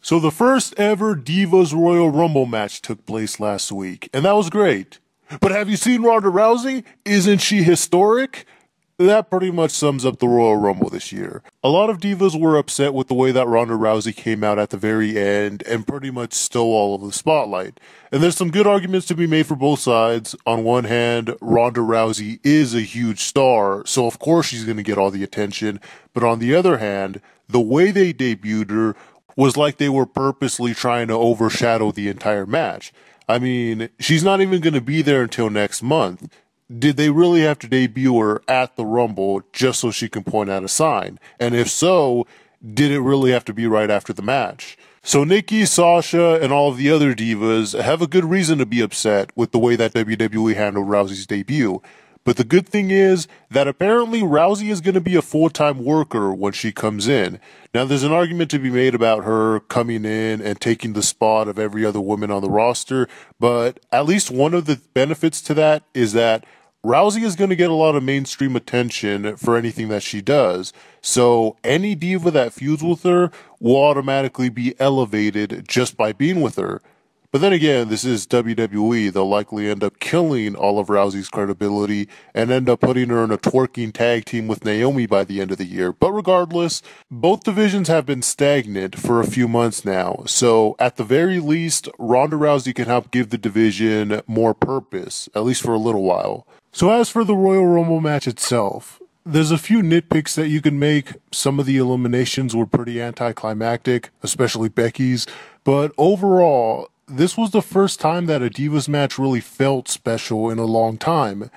So the first ever Divas Royal Rumble match took place last week, and that was great. But have you seen Ronda Rousey? Isn't she historic? That pretty much sums up the Royal Rumble this year. A lot of divas were upset with the way that Ronda Rousey came out at the very end and pretty much stole all of the spotlight. And there's some good arguments to be made for both sides. On one hand, Ronda Rousey is a huge star, so of course she's going to get all the attention. But on the other hand, the way they debuted her was like they were purposely trying to overshadow the entire match. I mean, she's not even going to be there until next month. Did they really have to debut her at the Rumble just so she can point out a sign? And if so, did it really have to be right after the match? So Nikki, Sasha, and all of the other divas have a good reason to be upset with the way that WWE handled Rousey's debut. But the good thing is that apparently Rousey is going to be a full-time worker when she comes in. Now there's an argument to be made about her coming in and taking the spot of every other woman on the roster, but at least one of the benefits to that is that Rousey is going to get a lot of mainstream attention for anything that she does, so any diva that feuds with her will automatically be elevated just by being with her. But then again, this is WWE. They'll likely end up killing all of Rousey's credibility and end up putting her in a twerking tag team with Naomi by the end of the year. But regardless, both divisions have been stagnant for a few months now. So at the very least, Ronda Rousey can help give the division more purpose, at least for a little while. So as for the Royal Rumble match itself, there's a few nitpicks that you can make. Some of the eliminations were pretty anticlimactic, especially Becky's. But overall, this was the first time that a Divas match really felt special in a long time.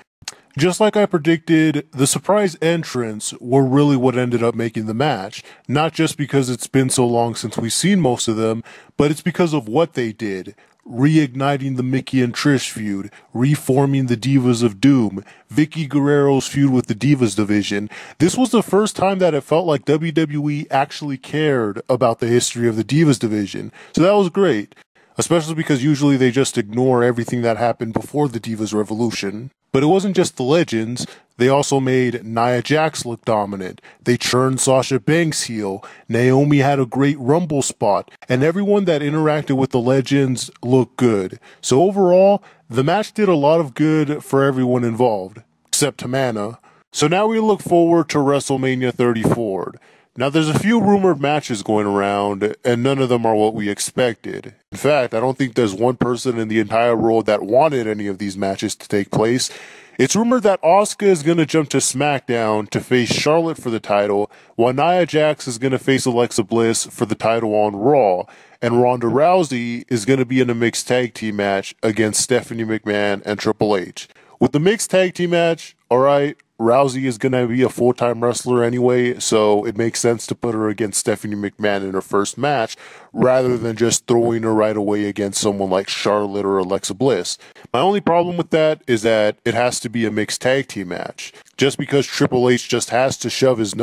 Just like I predicted, the surprise entrants were really what ended up making the match. Not just because it's been so long since we've seen most of them, but it's because of what they did. Reigniting the Mickey and Trish feud, reforming the Divas of Doom, Vickie Guerrero's feud with the Divas division. This was the first time that it felt like WWE actually cared about the history of the Divas division. So that was great. Especially because usually they just ignore everything that happened before the Divas Revolution. But it wasn't just the legends, they also made Nia Jax look dominant. They turned Sasha Banks heel. Naomi had a great Rumble spot. And everyone that interacted with the legends looked good. So overall, the match did a lot of good for everyone involved. Except Tamina. So now we look forward to WrestleMania 34. Now, there's a few rumored matches going around, and none of them are what we expected. In fact, I don't think there's one person in the entire world that wanted any of these matches to take place. It's rumored that Asuka is going to jump to SmackDown to face Charlotte for the title, while Nia Jax is going to face Alexa Bliss for the title on Raw, and Ronda Rousey is going to be in a mixed tag team match against Stephanie McMahon and Triple H. With the mixed tag team match, alright, Rousey is going to be a full-time wrestler anyway, so it makes sense to put her against Stephanie McMahon in her first match, rather than just throwing her right away against someone like Charlotte or Alexa Bliss. My only problem with that is that it has to be a mixed tag team match. Just because Triple H just has to shove his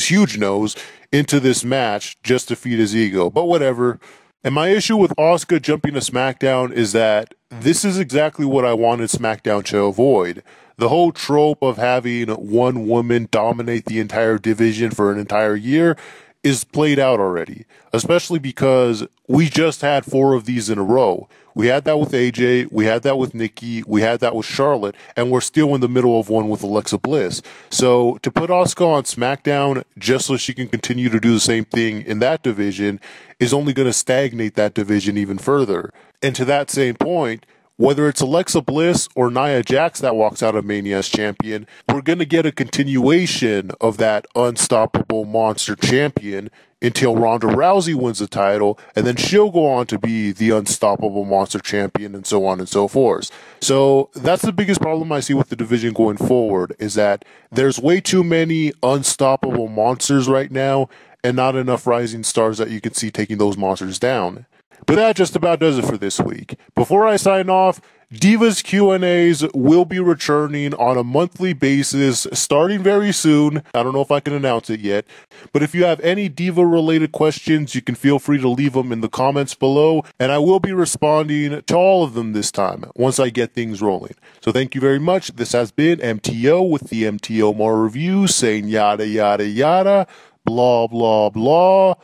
huge nose, into this match just to feed his ego, but whatever. And my issue with Asuka jumping to SmackDown is that this is exactly what I wanted SmackDown to avoid. The whole trope of having one woman dominate the entire division for an entire year is played out already, especially because we just had 4 of these in a row. We had that with AJ, we had that with Nikki, we had that with Charlotte, and we're still in the middle of one with Alexa Bliss. So to put Asuka on SmackDown just so she can continue to do the same thing in that division is only going to stagnate that division even further. And to that same point, whether it's Alexa Bliss or Nia Jax that walks out of Mania as champion, we're going to get a continuation of that unstoppable monster champion until Ronda Rousey wins the title, and then she'll go on to be the unstoppable monster champion, and so on and so forth. So that's the biggest problem I see with the division going forward, is that there's way too many unstoppable monsters right now, and not enough rising stars that you can see taking those monsters down. But that just about does it for this week. Before I sign off, Divas Q&As will be returning on a monthly basis starting very soon. I don't know if I can announce it yet. But if you have any Diva-related questions, you can feel free to leave them in the comments below. And I will be responding to all of them this time once I get things rolling. So thank you very much. This has been MTO with the MTOmarReviews saying yada yada yada, blah blah blah.